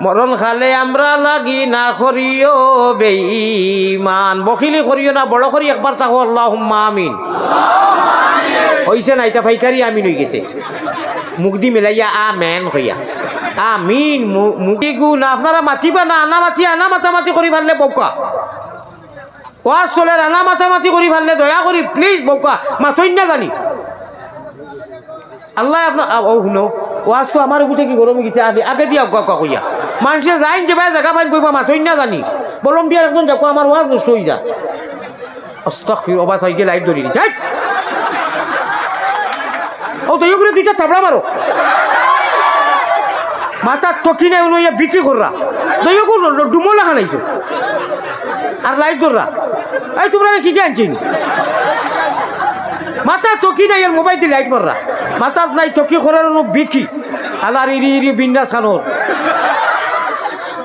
মরণ খালে আমরা লাগি না করিও বেঈমান বখিলি করিও না বড় করি একবার চাকো আল্লাহুম্মা আমিন হইছে না এটা ফাইকারি আমিন হয়ে গেছে মুখ দি মেলাইয়া আমেন হইয়া আমিন মুখি গু না আপনারা মাতিবা না আনা মাতামাতি করি ভাললে বৌকা ওয়াজ চলে আনা মাতামাতি করি ভাললে দয়া করি প্লিজ বৌকা মাথইন না জানি আল্লাহ আপনার ও শুনো ওয়াজ তো আমার উঠে কি গরমে গেছে আগে দিয়া কইয়া মানুষে যাইন যে ভাই জায়গা ফাইন কইবা মাথইন না জানি বলম বিয়ার একজন দেখো আমার ওয়াজ নষ্ট হয়ে যা আস্তাগফির অবাস হয়ে গিয়ে লাইট ধরি দিছে ও দয়া করে দুইটা থাবড়া মারো মাথা টকি নাই উনি বিক্রি কররা দয়া করে ডুমলা খানাইছো আর লাইট ধররা এই তোমরা কি জানছিন মাথা টকি নাই আর মোবাইল দিয়ে লাইট মাররা মাথা নাই টকি করার বিকি আলার ইরি বিন্যাস খানোর